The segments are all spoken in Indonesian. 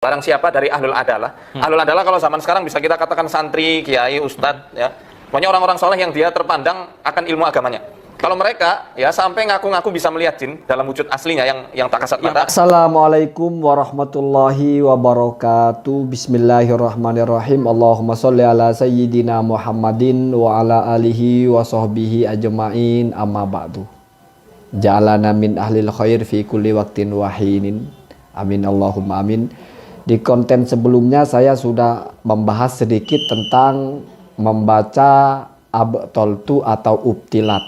Barang siapa dari ahlul adalah. Ahlul adalah kalau zaman sekarang bisa kita katakan santri, kiai, ustadz, ya. Pokoknya orang-orang soleh yang dia terpandang akan ilmu agamanya. Kalau mereka ya sampai ngaku-ngaku bisa melihat jin dalam wujud aslinya yang tak kasat mata. Assalamualaikum warahmatullahi wabarakatuh. Bismillahirrahmanirrahim. Allahumma sholli ala sayyidina Muhammadin wa ala alihi wa sahbihi ajma'in, amma ba'du. Ja'alana min ahlil khair fi kulli waqtin wahinin. Amin Allahumma amin. Di konten sebelumnya saya sudah membahas sedikit tentang membaca abtoltu atau ubtilat.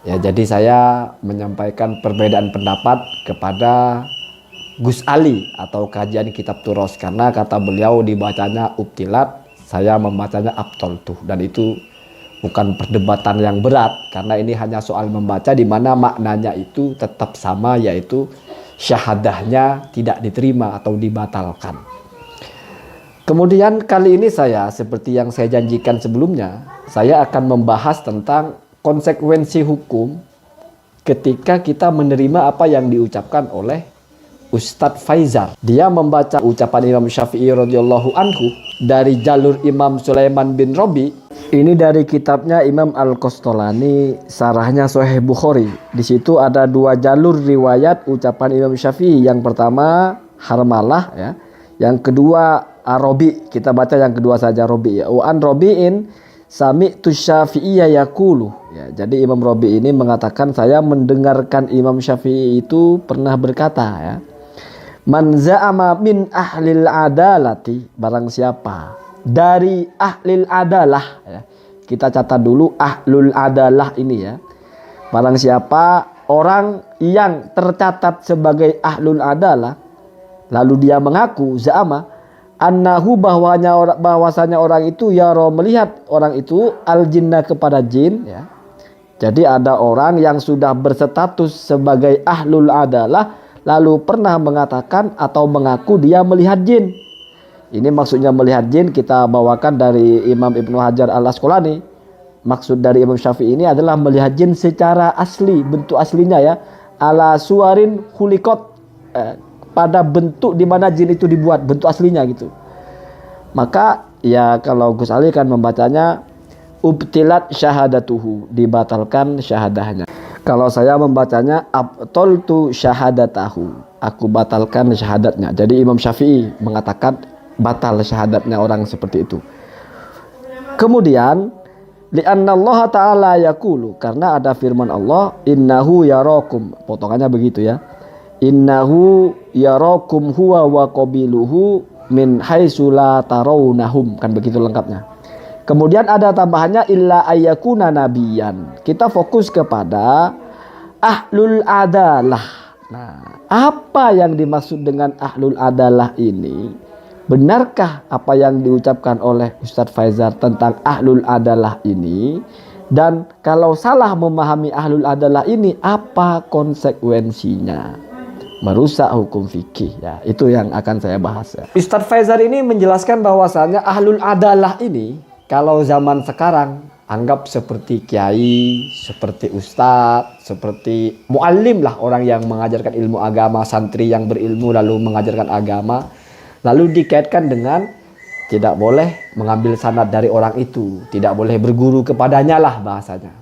Ya, jadi saya menyampaikan perbedaan pendapat kepada Gus Ali atau kajian kitab Turos, karena kata beliau dibacanya ubtilat, saya membacanya abtoltu, dan itu bukan perdebatan yang berat karena ini hanya soal membaca di mana maknanya itu tetap sama, yaitu syahadahnya tidak diterima atau dibatalkan. Kemudian kali ini saya, seperti yang saya janjikan sebelumnya, saya akan membahas tentang konsekuensi hukum ketika kita menerima apa yang diucapkan oleh Ustadz Faizar. Dia membaca ucapan Imam Syafi'i radhiyallahu anhu dari jalur Imam Sulaiman bin Robi. Ini dari kitabnya Imam Al-Qastolani, sarahnya Sahih Bukhari. Di situ ada dua jalur riwayat ucapan Imam Syafi'i. Yang pertama Harmalah, ya. Yang kedua Robi. Kita baca yang kedua saja, Robi, ya. Wa an Robi'in sami'tu Syafi'iyya yaqulu. Ya, jadi Imam Robi ini mengatakan, saya mendengarkan Imam Syafi'i itu pernah berkata, ya. Man za'ama min ahlil adalati, barang siapa dari ahlil adalah, ya. Kita catat dulu ahlul adalah ini, ya. Barang siapa orang yang tercatat sebagai ahlul adalah, lalu dia mengaku za'ama annahu bahwasanya orang itu yaro melihat orang itu al jinna kepada jin, ya. Jadi ada orang yang sudah berstatus sebagai ahlul adalah lalu pernah mengatakan atau mengaku dia melihat jin. Ini maksudnya melihat jin kita bawakan dari Imam Ibnu Hajar Al-Asqalani. Maksud dari Imam Syafi'i ini adalah melihat jin secara asli, bentuk aslinya, ya. Ala suarin khuliqat, pada bentuk di mana jin itu dibuat, bentuk aslinya gitu. Maka ya kalau Gus Ali kan membacanya ubtilat syahadatuhu, dibatalkan syahadahnya. Kalau saya membacanya abtoltu syahadatahu, aku batalkan syahadatnya. Jadi Imam Syafi'i mengatakan batal syahadatnya orang seperti itu. Kemudian li'anna Allah ta'ala yaqulu, karena ada firman Allah, innahu yarakum, potongannya begitu, ya. Innahu yarakum huwa wa qabiluhu min haitsu la tarawnahum, kan begitu lengkapnya. Kemudian ada tambahannya illa ayyakuna nabiyan. Kita fokus kepada ahlul adalah. Nah, apa yang dimaksud dengan ahlul adalah ini? Benarkah apa yang diucapkan oleh Ustadz Faizar tentang ahlul adalah ini? Dan kalau salah memahami ahlul adalah ini, apa konsekuensinya? Merusak hukum fikih, ya. Itu yang akan saya bahas, ya. Ustadz Faizar ini menjelaskan bahwasannya ahlul adalah ini kalau zaman sekarang anggap seperti kiai, seperti ustadz, seperti muallim lah, orang yang mengajarkan ilmu agama, santri yang berilmu lalu mengajarkan agama, lalu dikaitkan dengan tidak boleh mengambil sanad dari orang itu, tidak boleh berguru kepadanya lah bahasanya.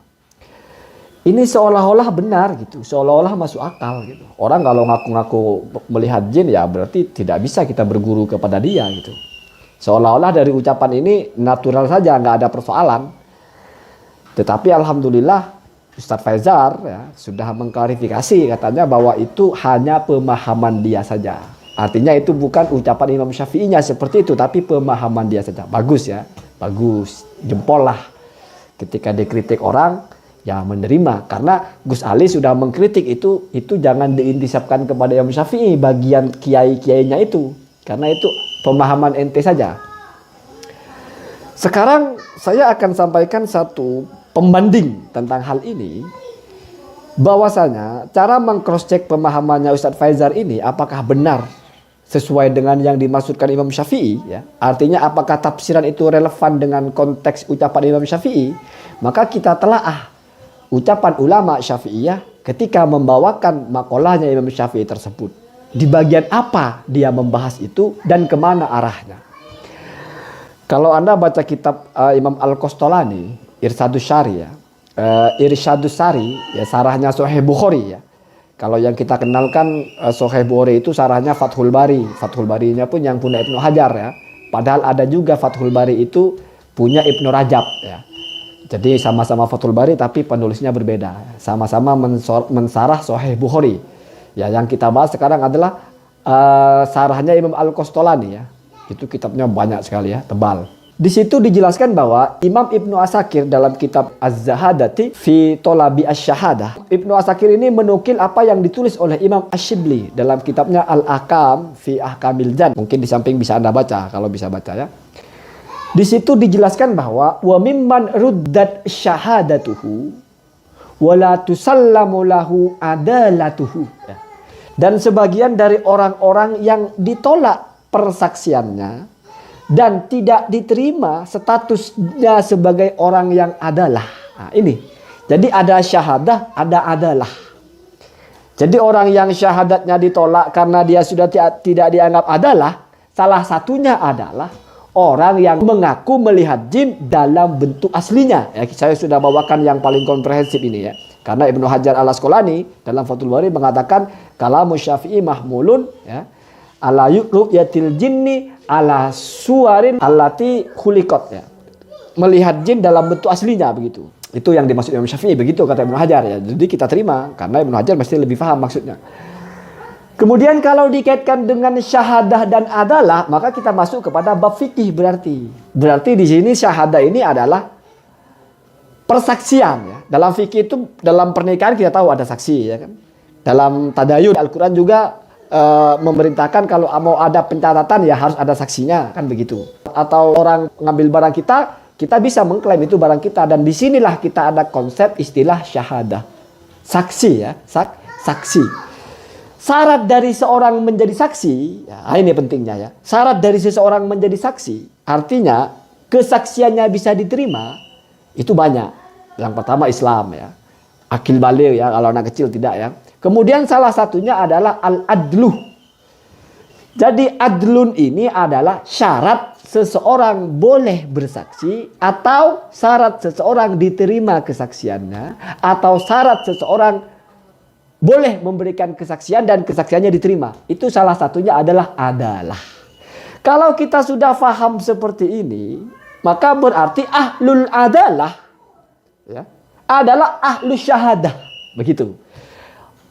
Ini seolah-olah benar gitu, seolah-olah masuk akal gitu. Orang kalau ngaku-ngaku melihat jin, ya berarti tidak bisa kita berguru kepada dia gitu. Seolah-olah dari ucapan ini natural saja, nggak ada persoalan. Tetapi alhamdulillah Ustadz Faizar, ya, sudah mengklarifikasi, katanya bahwa itu hanya pemahaman dia saja. Artinya itu bukan ucapan Imam Syafi'inya seperti itu, tapi pemahaman dia saja. Bagus, ya, bagus, jempol lah. Ketika dikritik orang, ya menerima, karena Gus Ali sudah mengkritik itu jangan diintisapkan kepada Imam Syafi'i bagian kiai-kiainya itu, karena itu pemahaman ente saja. Sekarang saya akan sampaikan satu pembanding tentang hal ini, bahwasanya cara meng-cross-check pemahamannya Ustadz Faizar ini apakah benar sesuai dengan yang dimaksudkan Imam Syafi'i, ya. Artinya apakah tafsiran itu relevan dengan konteks ucapan Imam Syafi'i. Maka kita telaah ucapan ulama Syafi'iyah ketika membawakan makolahnya Imam Syafi'i tersebut. di bagian apa dia membahas itu dan kemana arahnya. Kalau Anda baca kitab Imam Al-Qastolani, Irsyadus Syari ya, Irsyadus Sari ya, sarahnya Sahih Bukhari ya. Kalau yang kita kenalkan Sahih Bukhari itu sarahnya Fathul Bari. Fathul Barinya pun yang punya Ibnu Hajar ya. Padahal ada juga Fathul Bari itu punya Ibnu Rajab ya. Jadi sama-sama Fathul Bari tapi penulisnya berbeda. Sama-sama mensarah Sahih Bukhari. Ya, yang kita bahas sekarang adalah sarahnya Imam Al-Qastolani ya. Itu kitabnya banyak sekali ya, tebal. Di situ dijelaskan bahwa Imam Ibnu Asakir dalam kitab Az-Zahadati fi Tolabi Asy-Syahadah. Ibnu Asakir ini menukil apa yang ditulis oleh Imam Asy-Syibli dalam kitabnya Al-Ahkam fi Ahkamil Jan. Mungkin di samping bisa Anda baca kalau bisa baca ya. Di situ dijelaskan bahwa wa mimman ruddat syahadatuhu wa la tusallamu lahu adalatuhu. Dan sebagian dari orang-orang yang ditolak persaksiannya dan tidak diterima statusnya sebagai orang yang adalah. Nah, ini. Jadi ada syahadah, ada adalah. Jadi orang yang syahadatnya ditolak karena dia sudah tidak dianggap adalah, salah satunya adalah orang yang mengaku melihat jin dalam bentuk aslinya. Ya, saya sudah bawakan yang paling komprehensif ini ya. Karena Ibnu Hajar Al-Asqalani dalam Fathul Bari mengatakan kalamu Syafi'i mahmulun ya, ala ru'yatil jinni ala suwarin allati khuliqat ya. Melihat jin dalam bentuk aslinya begitu. Itu yang dimaksud Imam Syafi'i begitu kata Ibnu Hajar ya. Jadi kita terima karena Ibnu Hajar mesti lebih paham maksudnya. Kemudian kalau dikaitkan dengan syahadah dan adalah, maka kita masuk kepada bab fikih berarti. Berarti di sini syahadah ini adalah persaksian ya. Dalam fikih itu dalam pernikahan kita tahu ada saksi ya kan. Dalam tadayun Al-Qur'an juga memerintahkan kalau mau ada pencatatan ya harus ada saksinya kan begitu. Atau orang ngambil barang kita bisa mengklaim itu barang kita dan disinilah kita ada konsep istilah syahadah. Saksi ya, saksi. Syarat dari seorang menjadi saksi, ya, ini pentingnya ya. Syarat dari seseorang menjadi saksi artinya kesaksiannya bisa diterima itu banyak. Yang pertama Islam ya. Akil baligh ya, kalau anak kecil tidak ya. Kemudian salah satunya adalah al-adluh. Jadi adlun ini adalah syarat seseorang boleh bersaksi atau syarat seseorang diterima kesaksiannya atau syarat seseorang boleh memberikan kesaksian dan kesaksiannya diterima. Itu salah satunya adalah. Kalau kita sudah paham seperti ini, maka berarti ahlul adalah ya, adalah ahlus syahadah. Begitu.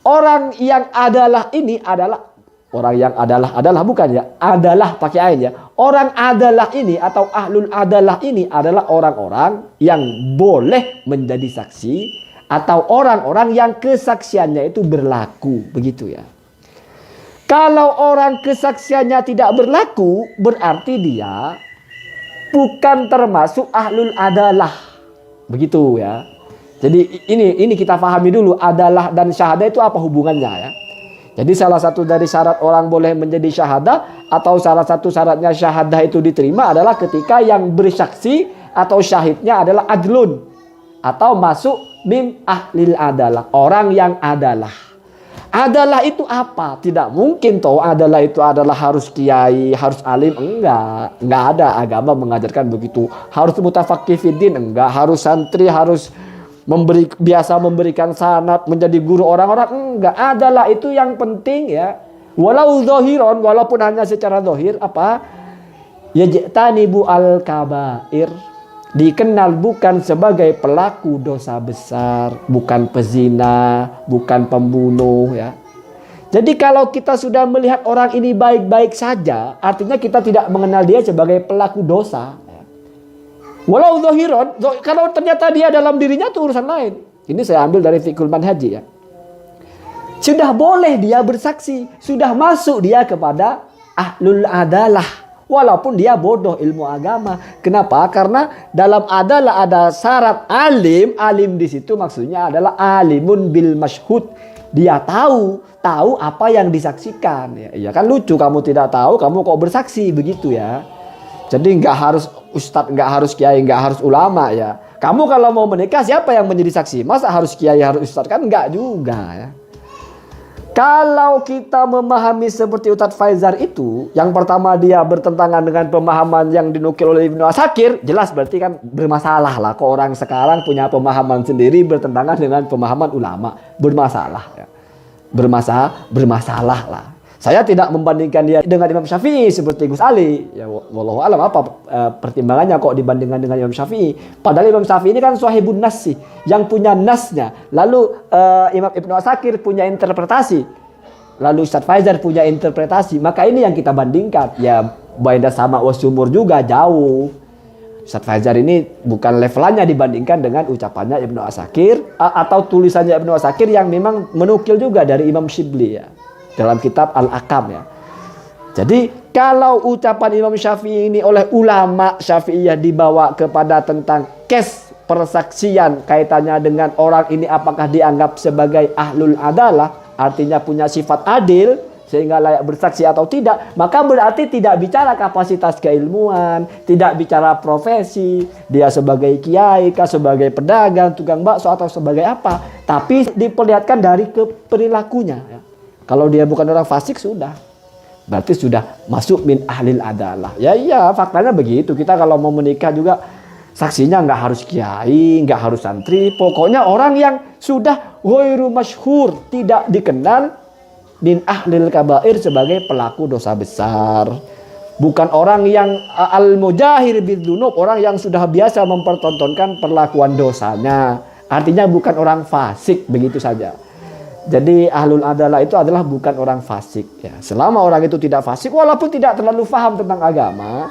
Orang yang adalah ini adalah orang yang adalah bukan ya, adalah pakai ain ya. Orang adalah ini atau ahlul adalah ini adalah orang-orang yang boleh menjadi saksi atau orang-orang yang kesaksiannya itu berlaku, begitu ya. Kalau orang kesaksiannya tidak berlaku, berarti dia bukan termasuk ahlul adalah. Begitu ya. Jadi ini kita pahami dulu adalah dan syahadah itu apa hubungannya ya. Jadi salah satu dari syarat orang boleh menjadi syahadah atau salah satu syaratnya syahadah itu diterima adalah ketika yang bersaksi atau syahidnya adalah adlun atau masuk min ahlil adalah, orang yang adalah. Adalah itu apa? Tidak mungkin toh adalah itu adalah harus kiai, harus alim, enggak ada agama mengajarkan begitu. Harus mutafaqih fiddin, enggak, harus santri, harus biasa memberikan sanad menjadi guru orang-orang, enggak. Adalah itu yang penting ya. Walau zahiron, walaupun hanya secara zahir apa? Yajtanibu al-kabair. Dikenal bukan sebagai pelaku dosa besar, bukan pezina, bukan pembunuh ya. Jadi kalau kita sudah melihat orang ini baik-baik saja, artinya kita tidak mengenal dia sebagai pelaku dosa. Walau zahiron, kalau ternyata dia dalam dirinya itu urusan lain. Ini saya ambil dari Fiqhul Manhaji ya. Sudah boleh dia bersaksi, sudah masuk dia kepada ahlul adalah. Walaupun dia bodoh ilmu agama. Kenapa? Karena dalam adalah ada syarat alim. Alim di situ maksudnya adalah alimun bil masyhud. Dia tahu apa yang disaksikan. Ya kan lucu, kamu tidak tahu, kamu kok bersaksi begitu ya. Jadi nggak harus ustadz, nggak harus kiai, nggak harus ulama ya. Kamu kalau mau menikah siapa yang menjadi saksi? Masa harus kiai, harus ustadz? Kan nggak juga ya. Kalau kita memahami seperti Ustadz Faizar itu, yang pertama dia bertentangan dengan pemahaman yang dinukil oleh Ibnu Asakir, jelas berarti kan bermasalah lah. Kok orang sekarang punya pemahaman sendiri bertentangan dengan pemahaman ulama, bermasalah. Ya. Bermasalah lah. Saya tidak membandingkan dia dengan Imam Syafi'i seperti Gus Ali. Ya, wallahu alam apa pertimbangannya kok dibandingkan dengan Imam Syafi'i. Padahal Imam Syafi'i ini kan sahibun nas sih, yang punya nasnya. Lalu Imam Ibnu Asakir punya interpretasi. Lalu Ustadz Faizar punya interpretasi. Maka ini yang kita bandingkan. Ya, beda sama wasumur juga jauh. Ustadz Faizar ini bukan levelannya dibandingkan dengan ucapannya Ibnu Asakir atau tulisannya Ibnu Asakir yang memang menukil juga dari Imam Shibli ya. Dalam kitab Al-Akam ya. Jadi kalau ucapan Imam Syafi'i ini oleh ulama Syafi'iyah dibawa kepada tentang kes persaksian kaitannya dengan orang ini apakah dianggap sebagai ahlul adalah, artinya punya sifat adil sehingga layak bersaksi atau tidak, maka berarti tidak bicara kapasitas keilmuan, tidak bicara profesi, dia sebagai kiai, sebagai pedagang, tukang bakso atau sebagai apa, tapi diperlihatkan dari perilakunya ya. Kalau dia bukan orang fasik sudah, berarti sudah masuk min ahlil adalah. Ya iya, faktanya begitu. Kita kalau mau menikah juga saksinya nggak harus kiai, nggak harus santri. Pokoknya orang yang sudah ghairu masyhur, tidak dikenal min ahlil kabair sebagai pelaku dosa besar. Bukan orang yang al-mujahir bidzunub, orang yang sudah biasa mempertontonkan perlakuan dosanya. Artinya bukan orang fasik begitu saja. Jadi ahlul adalah itu adalah bukan orang fasik ya. Selama orang itu tidak fasik walaupun tidak terlalu paham tentang agama.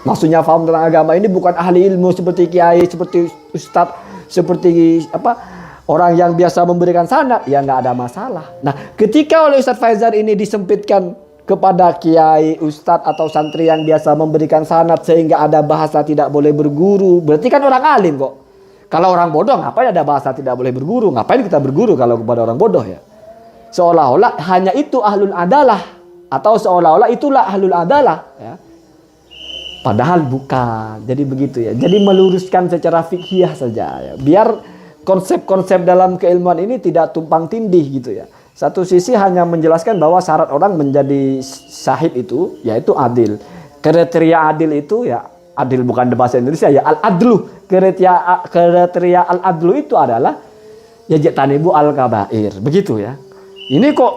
Maksudnya paham tentang agama ini bukan ahli ilmu seperti kiai, seperti ustadz, seperti orang yang biasa memberikan sanad, ya nggak ada masalah. Nah, ketika oleh Ustadz Faizar ini disempitkan kepada kiai, ustadz atau santri yang biasa memberikan sanad sehingga ada bahasa tidak boleh berguru, berarti kan orang alim kok. Kalau orang bodoh, ngapain ada bahasa tidak boleh berguru? Ngapain kita berguru kalau kepada orang bodoh ya? Seolah-olah hanya itu ahlul adalah. Atau seolah-olah itulah ahlul adalah. Ya. Padahal bukan. Jadi begitu ya. Jadi meluruskan secara fikih saja. Ya. Biar konsep-konsep dalam keilmuan ini tidak tumpang tindih gitu ya. Satu sisi hanya menjelaskan bahwa syarat orang menjadi syahid itu, yaitu adil. Kriteria adil itu ya, adil bukan bahasa Indonesia ya, al-adlu. Kriteria al-adlu itu adalah yajtanibu al-kabair. Begitu ya. Ini kok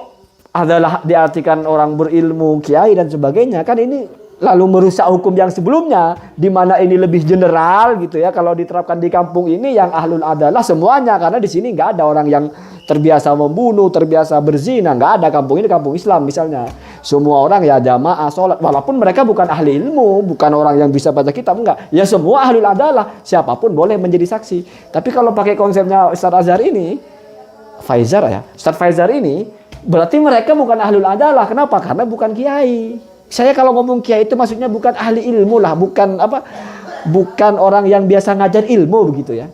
adalah diartikan orang berilmu, kiai dan sebagainya. Kan ini lalu merusak hukum yang sebelumnya. Di mana ini lebih general gitu ya. Kalau diterapkan di kampung ini yang ahlul adalah semuanya. Karena di sini nggak ada orang yang terbiasa membunuh, terbiasa berzina. Nggak ada, kampung ini kampung Islam misalnya. Semua orang ya jamaah sholat. Walaupun mereka bukan ahli ilmu, bukan orang yang bisa baca kitab, enggak. Ya semua ahlul adalah. Siapapun boleh menjadi saksi. Tapi kalau pakai konsepnya Ustadz Azhar ini, Faizar ya, Ustadz Faizar ini, berarti mereka bukan ahlul adalah. Kenapa? Karena bukan kiai. Saya kalau ngomong kiai itu maksudnya bukan ahli ilmu lah. Bukan orang yang biasa ngajar ilmu begitu ya.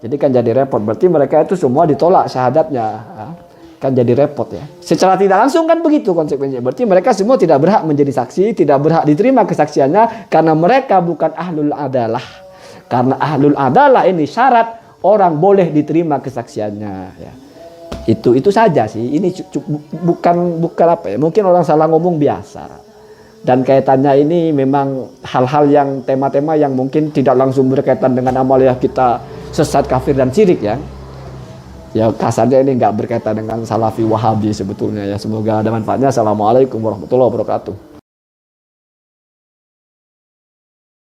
Jadi kan jadi repot. Berarti mereka itu semua ditolak syahadatnya. Kan jadi repot ya. Secara tidak langsung kan begitu konsekuensinya. Berarti mereka semua tidak berhak menjadi saksi, tidak berhak diterima kesaksiannya karena mereka bukan ahlul adalah. Karena ahlul adalah ini syarat orang boleh diterima kesaksiannya ya. Itu saja sih. Ini bukan apa ya. Mungkin orang salah ngomong biasa. Dan kaitannya ini memang hal-hal yang tema-tema yang mungkin tidak langsung berkaitan dengan amaliyah kita sesat, kafir dan syirik ya. Ya kasarnya ini nggak berkaitan dengan salafi wahabi sebetulnya ya. Semoga ada manfaatnya. Assalamualaikum warahmatullahi wabarakatuh.